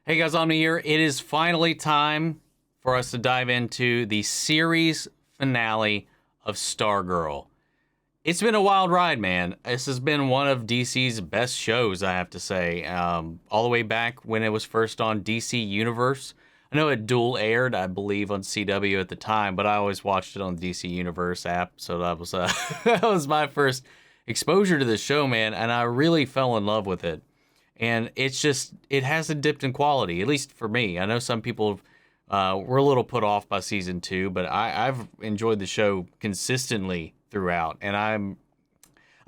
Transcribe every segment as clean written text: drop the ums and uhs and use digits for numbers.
Hey guys, Omni here. It is finally time for us to dive into the series finale of Stargirl. It's been a wild ride, man. This has been one of DC's best shows, I have to say. All the way back when it was first on DC Universe. I know it dual aired, I believe, on CW at the time, but I always watched it on the DC Universe app, so that was that was my first exposure to this show, man, and I really fell in love with it. And it's just, it hasn't dipped in quality, at least for me. I know some people were a little put off by season 2, but I've enjoyed the show consistently throughout. And I'm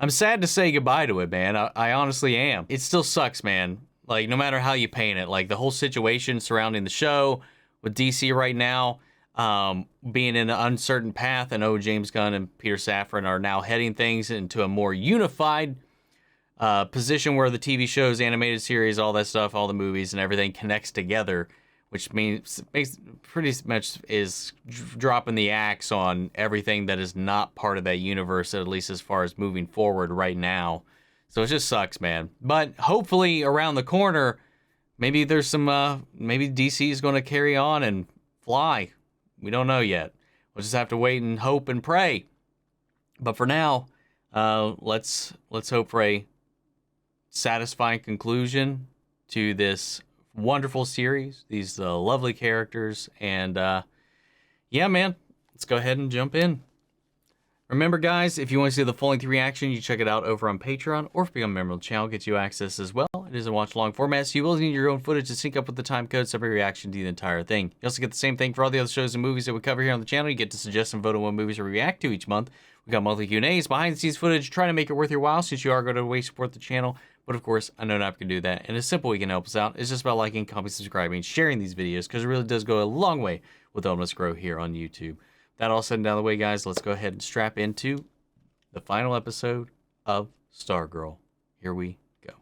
sad to say goodbye to it, man. I honestly am. It still sucks, man. Like, no matter how you paint it, like the whole situation surrounding the show with DC right now, being in an uncertain path. I know James Gunn and Peter Safran are now heading things into a more unified position where the TV shows, animated series, all that stuff, all the movies and everything connects together, which means pretty much is dropping the axe on everything that is not part of that universe, at least as far as moving forward right now. So it just sucks, man. But hopefully around the corner, maybe there's some, maybe DC is going to carry on and fly. We don't know yet. We'll just have to wait and hope and pray. But for now, let's hope for a satisfying conclusion to this wonderful series, these lovely characters, and yeah, man, let's go ahead and jump in. Remember, guys, if you want to see the full-length reaction, you check it out over on Patreon, or if you become a member of the channel, gets you access as well. It is a watch-along format, so you will need your own footage to sync up with the time code, separate reaction to the entire thing. You also get the same thing for all the other shows and movies that we cover here on the channel. You get to suggest and vote on what movies we react to each month. We got monthly Q&As, behind-the-scenes footage, trying to make it worth your while since you are going to way support the channel. But of course, I know not can do that, and it's simple. You can help us out. It's just about liking, commenting, subscribing, sharing these videos, because it really does go a long way with helping us grow here on YouTube. That all said and down the way, guys, let's go ahead and strap into the final episode of Stargirl. Here we go.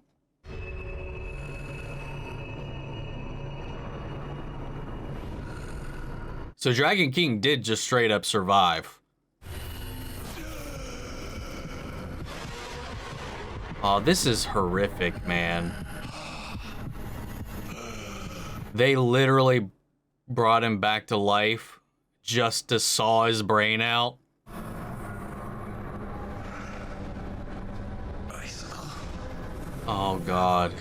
So Dragon King did just straight up survive. Oh, this is horrific, man. They literally brought him back to life just to saw his brain out. Oh, God.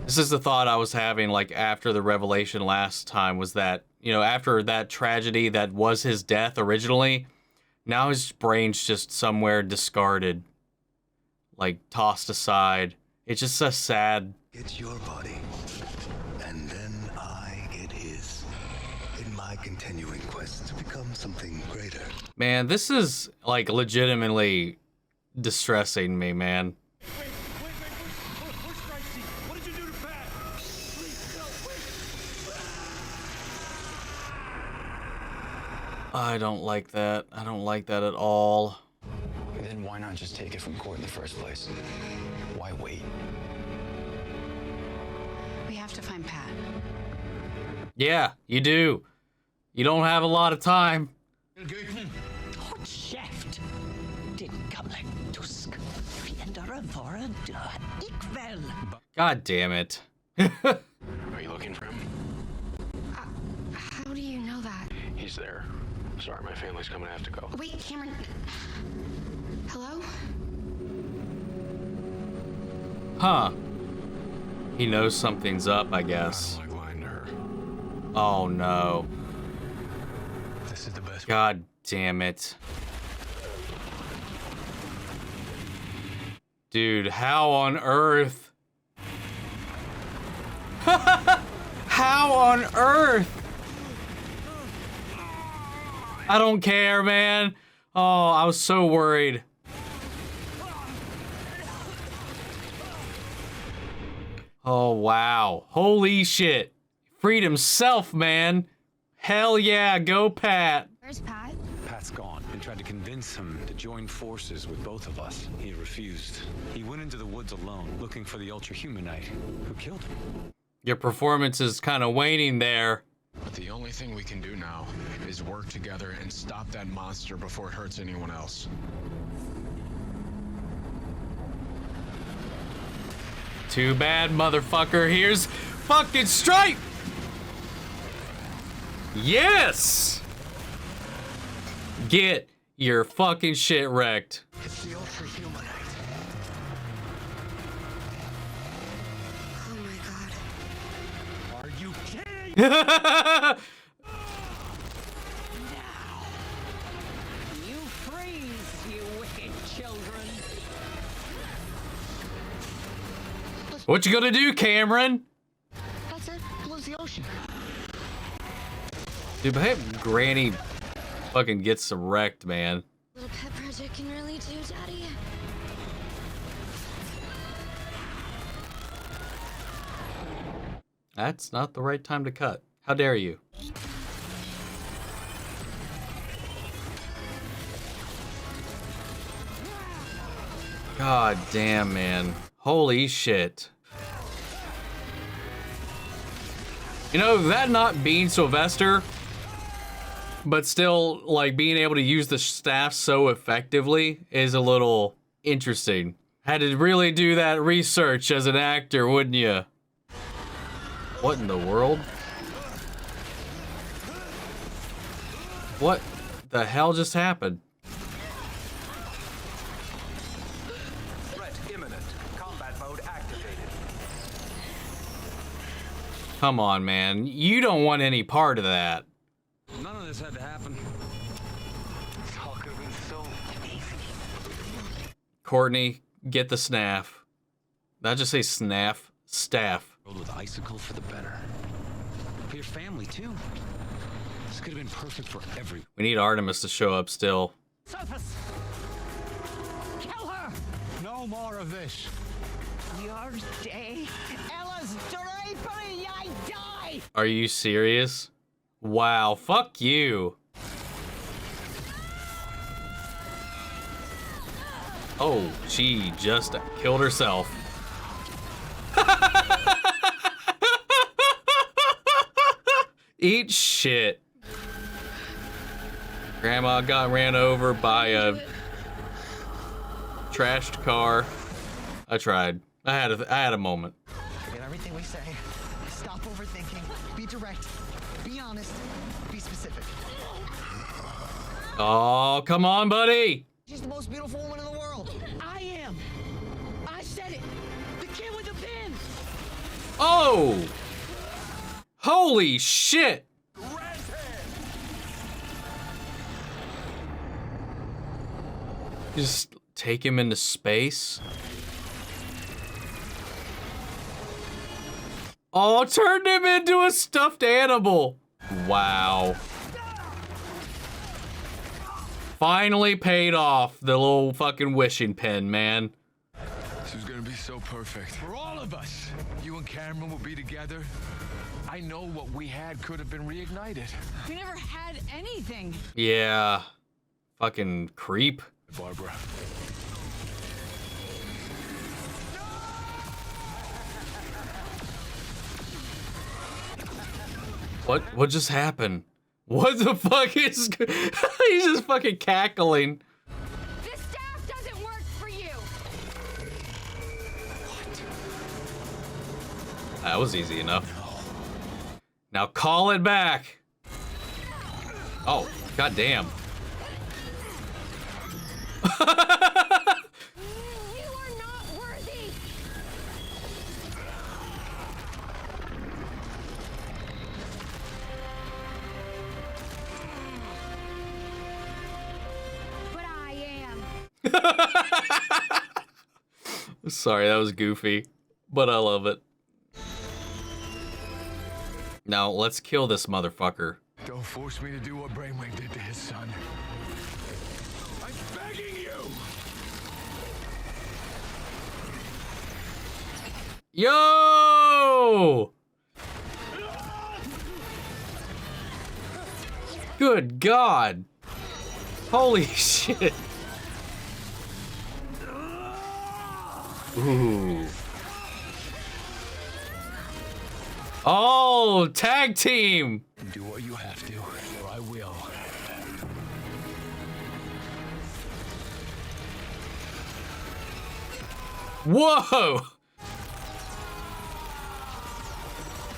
This is the thought I was having, like, after the revelation last time, was that, you know, after that tragedy that was his death originally, now his brain's just somewhere discarded, like tossed aside. It's just a sad. It's your body, and then I get his. In my continuing quest to become something greater. Man, this is like legitimately distressing me, man. Wait, push Tracy. What did you do to Beth? Please, no, I don't like that. I don't like that at all. Then why not just take it from court in the first place? Why wait? We have to find Pat. Yeah, you do. You don't have a lot of time. Kjeft! Din gamle tusk. Fiender vare død. Ikvel. God damn it. Are you looking for him? How do you know that? He's there. Sorry, my family's coming to have to go. Wait, Cameron. Hello? Huh. He knows something's up, I guess. I don't like lying to her. Oh, no. This is the best. God damn it. Dude, how on earth? How on earth? I don't care, man. Oh, I was so worried. Oh, wow. Holy shit. Freed himself, man. Hell yeah, go Pat. Where's Pat? Pat's gone. I tried to convince him to join forces with both of us. He refused. He went into the woods alone, looking for the Ultra-Humanite, who killed him. Your performance is kind of waning there. But the only thing we can do now is work together and stop that monster before it hurts anyone else. Too bad, motherfucker. Here's fucking Stripe. Yes. Get your fucking shit wrecked. It's the ultra humanite. Oh my god. Are you kidding? You freeze, you wicked children. What you gonna do, Cameron? That's it. Lose the ocean. Dude, but hey, Granny fucking gets wrecked, man. Little pet project can really do, Daddy. That's not the right time to cut. How dare you? God damn, man. Holy shit. You know, that not being Sylvester, but still, like, being able to use the staff so effectively is a little interesting. Had to really do that research as an actor, wouldn't you? What in the world? What the hell just happened? Threat imminent. Combat mode activated. Come on, man. You don't want any part of that. None of this had to happen. This all could have been so easy. Courtney, get the snaff. Not just say snaff, staff. Rolled with icicle for the better. For your family, too. This could have been perfect for everyone. We need Artemis to show up still. Surface! Kill her! No more of this. Your day, Ella's drapery, I die! Are you serious? Wow, fuck you. Oh, she just killed herself. Eat shit. Grandma got ran over by a trashed car. I tried. I had a moment. Forget everything we say. Stop overthinking. Be direct. Be honest. Be specific. Oh, come on, buddy. She's the most beautiful woman in the world. I am! I said it! The kid with the pin! Oh! Holy shit! Just take him into space. Oh, turned him into a stuffed animal. Wow. Finally paid off the little fucking wishing pin, man. This is gonna be so perfect. For all of us. You and Cameron will be together. I know what we had could have been reignited. We never had anything. Yeah. Fucking creep. Barbara. What just happened? What the fuck is... He's just fucking cackling. This staff doesn't work for you. That was easy enough. Now call it back. Oh, goddamn. You are not worthy. But I am. Sorry, that was goofy, but I love it. Now, let's kill this motherfucker. Don't force me to do what Brainwing did to his son. I'm begging you. Yo! Good God. Holy shit. Ooh. Oh, tag team. Do what you have to, or I will. Whoa.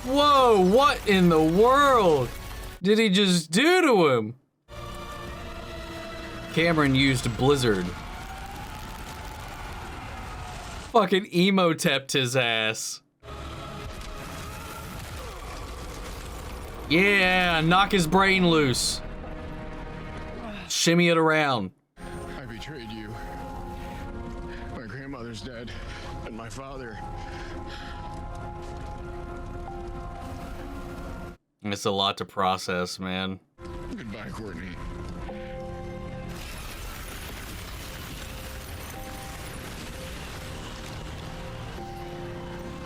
Whoa, what in the world did he just do to him? Cameron used Blizzard. Fucking emo-tepped his ass. Yeah, knock his brain loose. Shimmy it around. I betrayed you. My grandmother's dead, and my father. It's a lot to process, man. Goodbye, Courtney.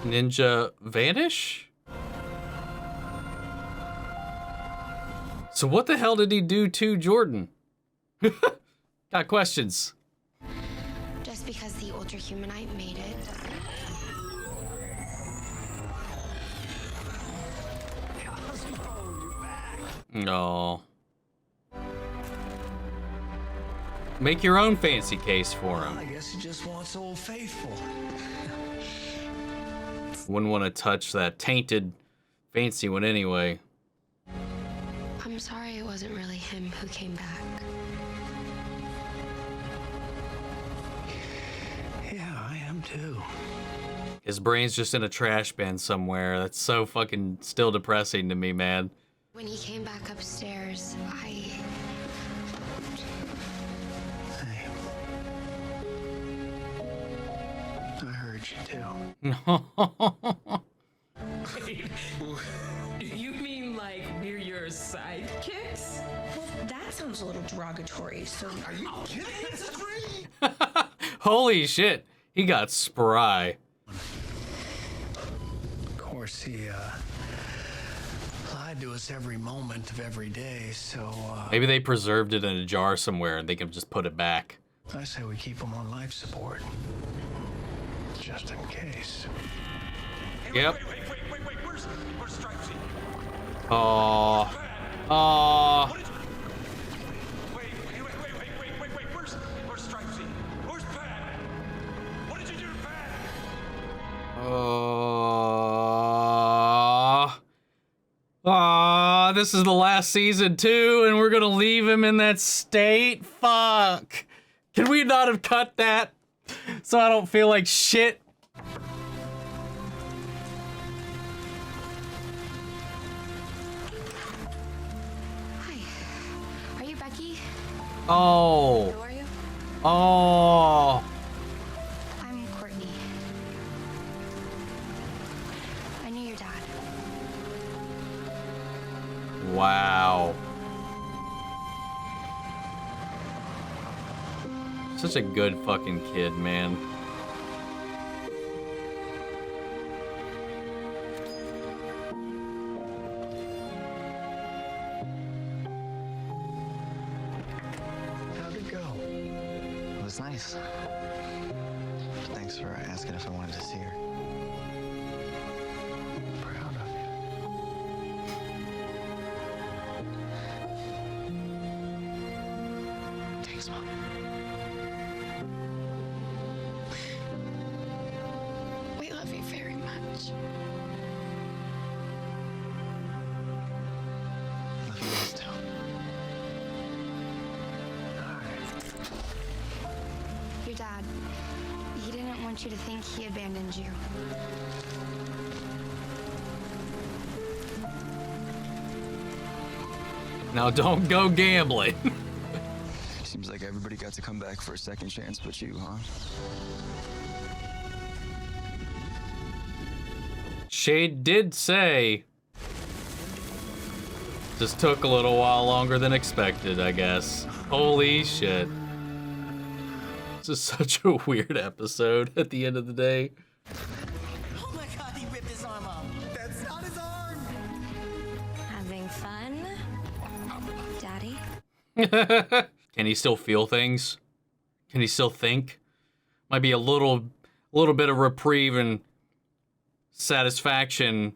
Ninja vanish? So what the hell did he do to Jordan? Got questions. Just because the Ultra Humanite made it doesn't. No. Make your own fancy case for him. I guess he just wants Old Faithful. Wouldn't want to touch that tainted fancy one anyway. I'm sorry it wasn't really him who came back. Yeah, I am too. His brain's just in a trash bin somewhere. That's so fucking still depressing to me, man. When he came back upstairs, Hey. I heard you too. Wait, you mean like we're your sidekicks? Well, that sounds a little derogatory, so... Are you kidding? It's a dream! Holy shit, he got spry. Of course, he lied to us every moment of every day, so Maybe they preserved it in a jar somewhere and they can just put it back. I say we keep him on life support. Just in case. Yep. Wait, where's Stripesy? Aww. What did you... Wait, where's Stripesy? Where's Pat? What did you do to Pat? This is the last season too, and we're gonna leave him in that state? Fuck. Can we not have cut that so I don't feel like shit? hi. Are you Becky? Oh. Who are you? Oh. I'm Courtney. I knew your dad. Wow. Such a good fucking kid, man. How'd it go? It was nice. Thanks for asking if I wanted to see her. Proud of you. Thanks, Mom. We love you very much. Love you guys too. Your dad, he didn't want you to think he abandoned you. Now don't go gambling. Seems like everybody got to come back for a second chance but you, huh? Shade did say just took a little while longer than expected, I guess. Holy shit. This is such a weird episode at the end of the day. Oh my god, he ripped his arm off. That's not his arm. Having fun, Daddy? Can he still feel things? Can he still think? Might be a little bit of reprieve and satisfaction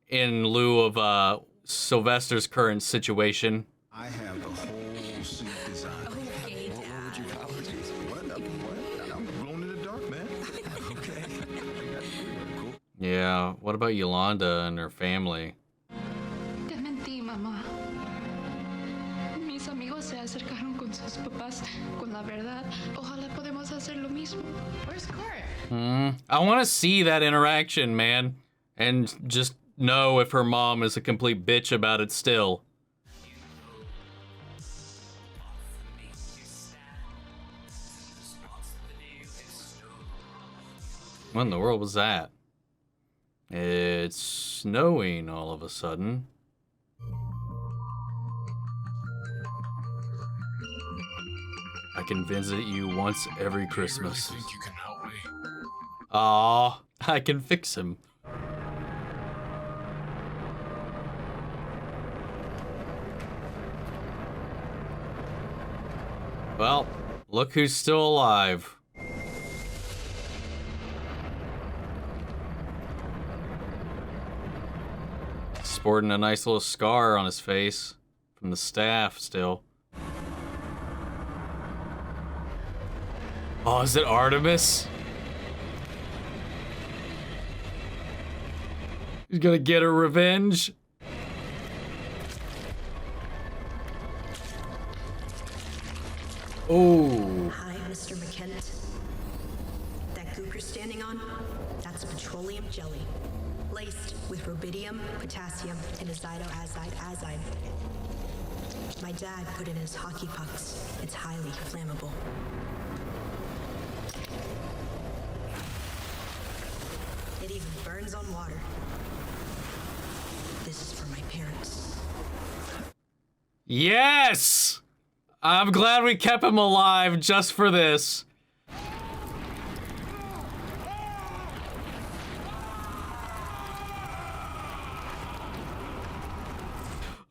in lieu of Sylvester's current situation. I have the whole suit designed. Okay, Dad. What? I'm blown in the dark, man. Okay. Yeah, what about Yolanda and her family? Te mentí, mamá. Mis amigos se acercaron con sus papás con la verdad. Ojalá podemos hacer lo mismo. Where's Court? I want to see that interaction, man. And just know if her mom is a complete bitch about it still. What in the world was that? It's snowing all of a sudden. I can visit you once every Christmas. I really think you can help me. Aw, I can fix him. Well, look who's still alive. Sporting a nice little scar on his face from the staff still. Oh, is it Artemis? He's gonna get her revenge. Oh. Hi, Mr. Mahkent. That goop you're standing on, that's petroleum jelly. Laced with rubidium, potassium, and azidoazide. My dad put it in his hockey pucks. It's highly flammable. It even burns on water. This is for my parents. Yes! I'm glad we kept him alive just for this.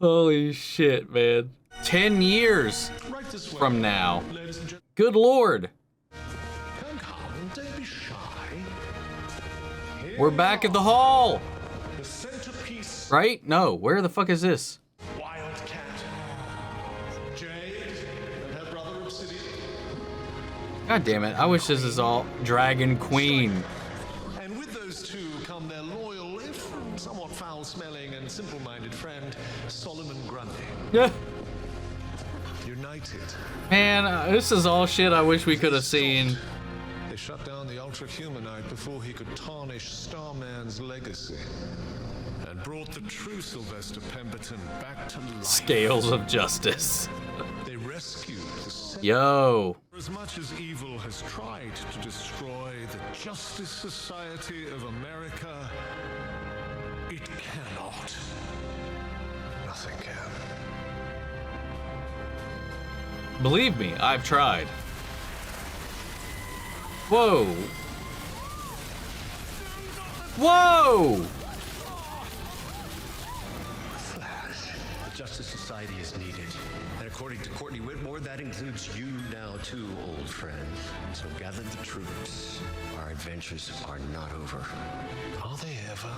Holy shit, man. 10 years from now. Good lord. We're back at the hall. Right? No, where the fuck is this? Wildcat. Jade and her brother Obsidian. God damn it, I wish this is all Dragon Queen. And with those two come their loyal, if somewhat foul-smelling and simple-minded friend, Solomon Grundy. Yeah. United. Man, this is all shit I wish we could have seen. They shut down the ultra-humanite before he could tarnish Starman's legacy. And brought the true Sylvester Pemberton back to life. Scales of justice. They rescued the Yo. As much as evil has tried to destroy the Justice Society of America, it cannot. Nothing can. Believe me, I've tried. Whoa. Whoa! The Justice Society is needed. And according to Courtney Whitmore, that includes you now too, old friend. So gather the troops. Our adventures are not over. Are they ever?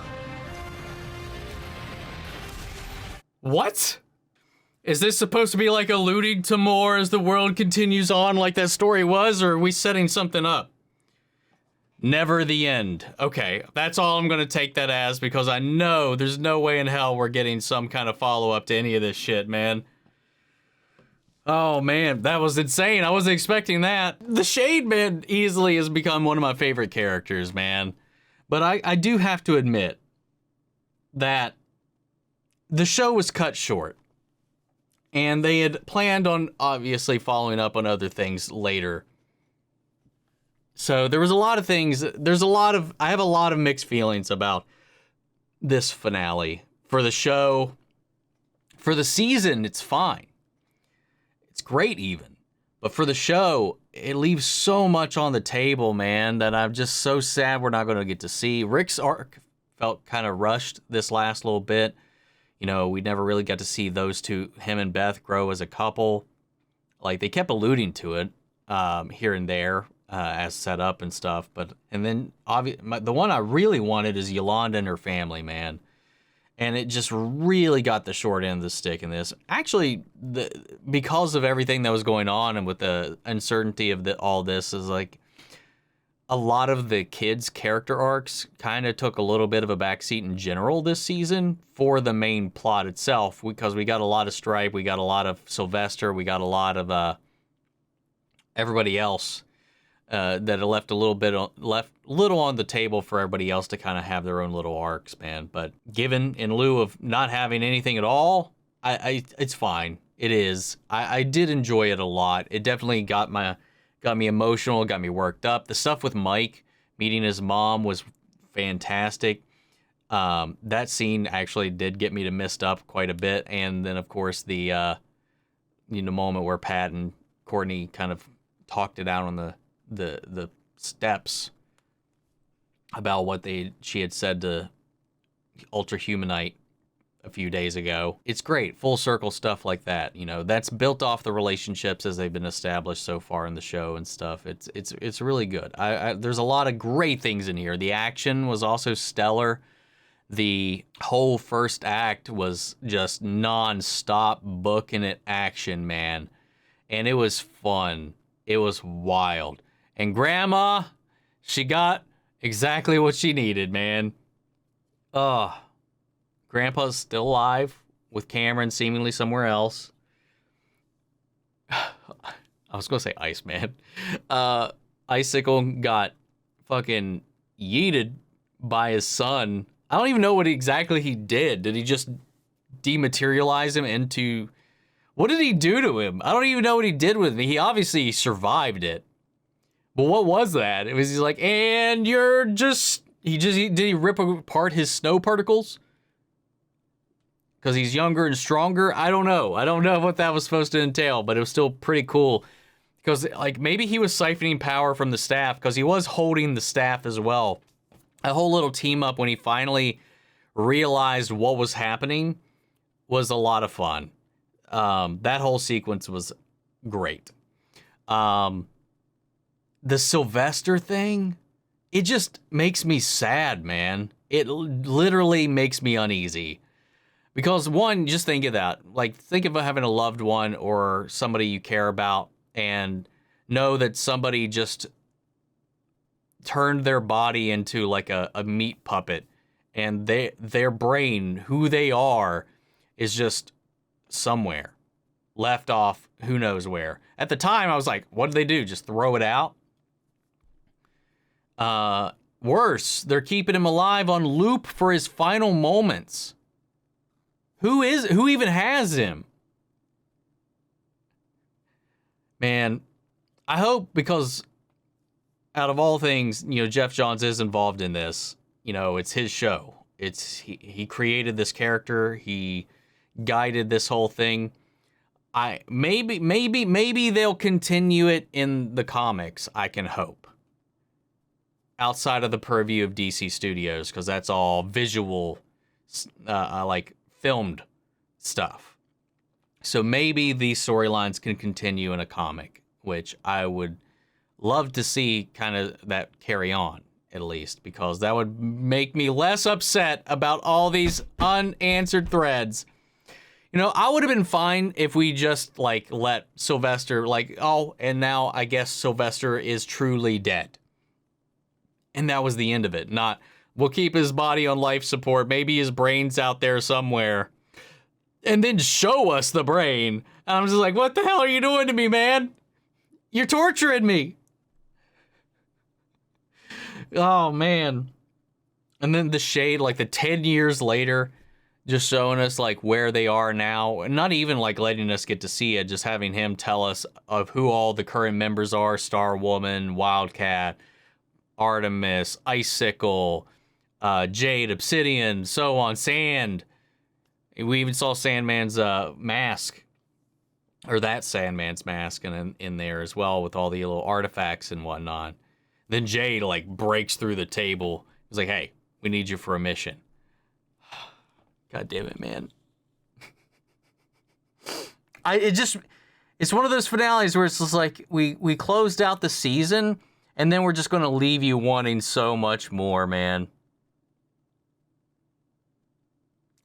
What? Is this supposed to be like alluding to more as the world continues on like that story was, or are we setting something up? Never the end. Okay, that's all I'm gonna take that as, because I know there's no way in hell we're getting some kind of follow-up to any of this shit, man. Oh man, that was insane. I wasn't expecting that. The Shade Man easily has become one of my favorite characters, man. But I do have to admit that the show was cut short. And they had planned on obviously following up on other things later. So there was a lot of things. I have a lot of mixed feelings about this finale. For the show, for the season, it's fine. It's great even. But for the show, it leaves so much on the table, man, that I'm just so sad we're not going to get to see. Rick's arc felt kind of rushed this last little bit. You know, we never really got to see those two, him and Beth, grow as a couple. Like, they kept alluding to it here and there as set up and stuff. And then the one I really wanted is Yolanda and her family, man. And it just really got the short end of the stick in this. Actually, because of everything that was going on and with the uncertainty of all this, is like, a lot of the kids' character arcs kind of took a little bit of a backseat in general this season for the main plot itself, because we got a lot of S.T.R.I.P.E, we got a lot of Sylvester, we got a lot of everybody else that left a little on the table for everybody else to kind of have their own little arcs, man. But given in lieu of not having anything at all, it's fine. It is. I did enjoy it a lot. It definitely got me emotional, got me worked up. The stuff with Mike meeting his mom was fantastic. That scene actually did get me to mist up quite a bit. And then, of course, the moment where Pat and Courtney kind of talked it out on the steps about what she had said to Ultra Humanite a few days ago. It's great. Full circle stuff like that. That's built off the relationships as they've been established so far in the show and stuff. It's really good. There's a lot of great things in here. The action was also stellar. The whole first act was just non-stop booking it action, man. And it was fun. It was wild. And Grandma, she got exactly what she needed, man. Grandpa's still alive with Cameron seemingly somewhere else. I was going to say Iceman. Icicle got fucking yeeted by his son. I don't even know what exactly he did. Did he just dematerialize him into... What did he do to him? I don't even know what he did with me. He obviously survived it. But what was that? He's like, and you're just... Did he rip apart his snow particles? Because he's younger and stronger? I don't know. I don't know what that was supposed to entail, but it was still pretty cool. Because, maybe he was siphoning power from the staff, because he was holding the staff as well. A whole little team up when he finally realized what was happening was a lot of fun. That whole sequence was great. The Sylvester thing, it just makes me sad, man. It literally makes me uneasy. Because one, just think of that. Think of having a loved one or somebody you care about and know that somebody just turned their body into a meat puppet, and their brain, who they are, is just somewhere. Left off who knows where. At the time, I was like, what did they do? Just throw it out? Worse, they're keeping him alive on loop for his final moments. Who even has him? Man, I hope, because out of all things, Jeff Johns is involved in this. It's his show. He created this character. He guided this whole thing. Maybe they'll continue it in the comics, I can hope. Outside of the purview of DC Studios, because that's all visual, filmed stuff. So maybe these storylines can continue in a comic, which I would love to see kind of that carry on, at least, because that would make me less upset about all these unanswered threads. I would have been fine if we just let Sylvester and now I guess Sylvester is truly dead. And that was the end of it. Not, we'll keep his body on life support. Maybe his brain's out there somewhere. And then show us the brain. And I'm just like, what the hell are you doing to me, man? You're torturing me. Oh, man. And then the shade, the 10 years later, just showing us, where they are now. And not even, letting us get to see it. Just having him tell us of who all the current members are. Star Woman, Wildcat, Artemis, Icicle, Jade, Obsidian, so on, Sand. We even saw Sandman's mask, or that Sandman's mask in there as well, with all the little artifacts and whatnot. Then Jade, breaks through the table. He's like, hey, we need you for a mission. God damn it, man. It's one of those finales where it's just we closed out the season, and then we're just going to leave you wanting so much more, man.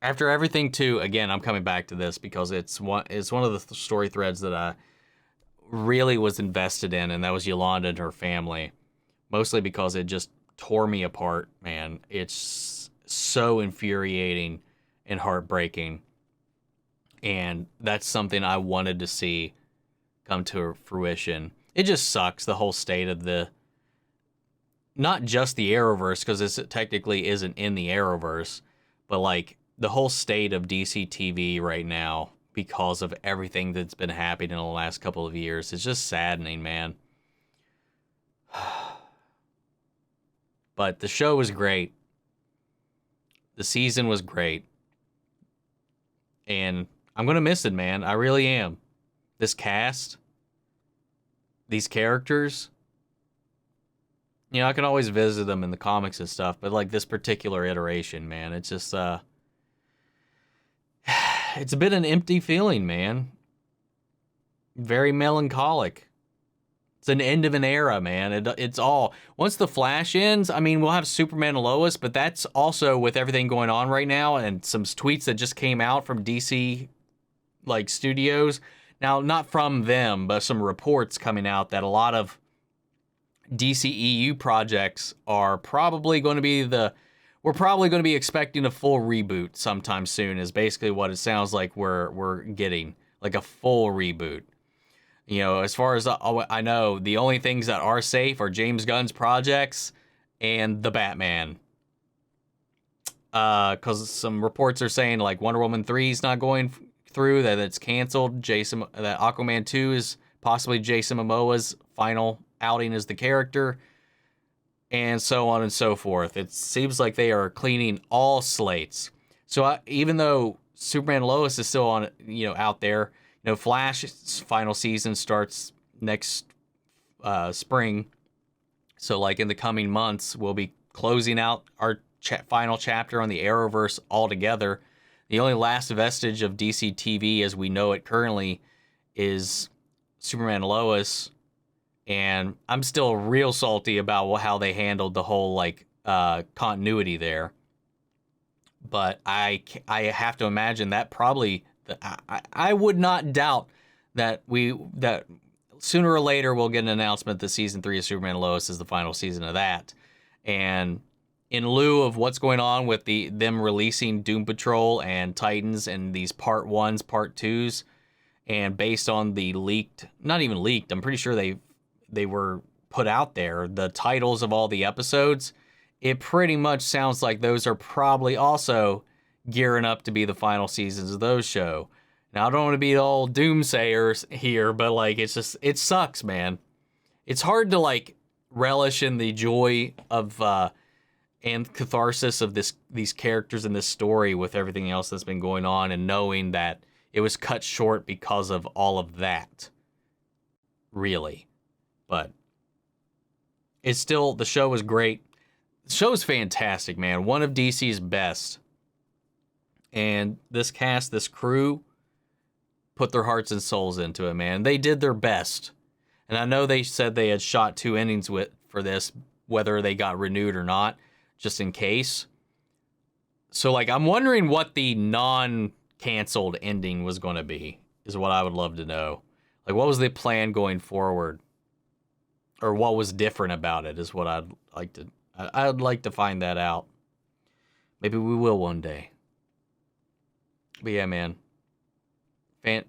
After everything, too, again, I'm coming back to this because it's one of the story threads that I really was invested in, and that was Yolanda and her family. mostly because it just tore me apart, man. It's so infuriating and heartbreaking. And that's something I wanted to see come to fruition. It just sucks, the whole state of the... Not just the Arrowverse, because this technically isn't in the Arrowverse, but, like, the whole state of DC TV right now because of everything that's been happening in the last couple of years. It's just saddening, man. But the show was great. The season was great. And I'm going to miss it, man. I really am. This cast, these characters, you know, I can always visit them in the comics and stuff, but like this particular iteration, man, it's just, it's a bit an empty feeling, man. Very melancholic. It's an end of an era, man. It's all, once the Flash ends, I mean, we'll have Superman and Lois, but that's also with everything going on right now and some tweets that just came out from DC, like, studios. Now, not from them, but some reports coming out that a lot of DCEU projects are probably going to be we're probably going to be expecting a full reboot sometime soon, is basically what it sounds like we're getting, like a full reboot. You know, as far as I know, the only things that are safe are James Gunn's projects and the Batman. Because some reports are saying, like, Wonder Woman 3 is not going through, that it's canceled. That Aquaman 2 is possibly Jason Momoa's final outing as the character, and so on and so forth. It seems like they are cleaning all slates. Even though Superman and Lois is still on, you know, out there, you know, Flash's final season starts next spring. So, like, in the coming months, we'll be closing out our final chapter on the Arrowverse altogether. The only last vestige of DC TV as we know it currently is Superman and Lois. And I'm still real salty about how they handled the whole, like, continuity there. But I have to imagine that probably... I would not doubt that sooner or later we'll get an announcement that Season 3 of Superman and Lois is the final season of that. And in lieu of what's going on with them releasing Doom Patrol and Titans and these Part 1s, Part 2s, and based on the not even leaked, I'm pretty sure they were put out there, the titles of all the episodes, it pretty much sounds like those are probably also gearing up to be the final seasons of those show. Now, I don't want to be the old doomsayers here, but, like, it's just, it sucks, man. It's hard to, like, relish in the joy of and catharsis of these characters in this story with everything else that's been going on, and knowing that it was cut short because of all of that. Really. But it's still, the show was great. The show is fantastic, man. One of DC's best. And this cast, this crew, put their hearts and souls into it, man. They did their best. And I know they said they had shot 2 innings for this, whether they got renewed or not, just in case. So, like, I'm wondering what the non-canceled ending was going to be, is what I would love to know. Like, what was the plan going forward? Or what was different about it is what I'd like to find that out. Maybe we will one day. But yeah, man. I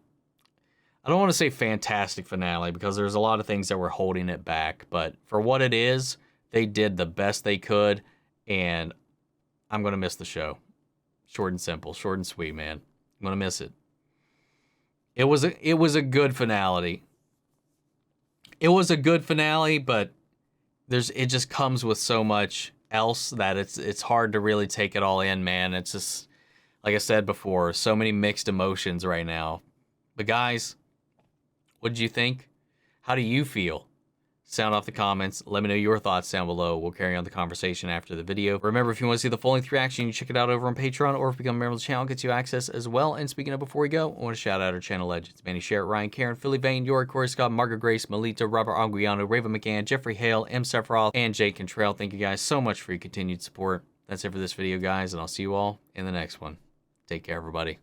don't want to say fantastic finale, because there's a lot of things that were holding it back. But for what it is, they did the best they could. And I'm going to miss the show. Short and simple. Short and sweet, man. I'm going to miss it. It was a good finale. It was a good finale, but it just comes with so much else that it's hard to really take it all in, man. It's just, like I said before, so many mixed emotions right now. But guys, what did you think? How do you feel? Sound off the comments. Let me know your thoughts down below. We'll carry on the conversation after the video. Remember, if you want to see the full-length reaction, you check it out over on Patreon, or if you become a member of the channel, it gets you access as well. And speaking of, before we go, I want to shout out our channel legends: Manny Sherritt, Ryan, Karen, Philly Vane, Yori, Corey Scott, Margaret Grace, Melita, Robert Anguiano, Raven McGann, Jeffrey Hale, M. Sephiroth, and Jake Contrail. Thank you guys so much for your continued support. That's it for this video, guys, and I'll see you all in the next one. Take care, everybody.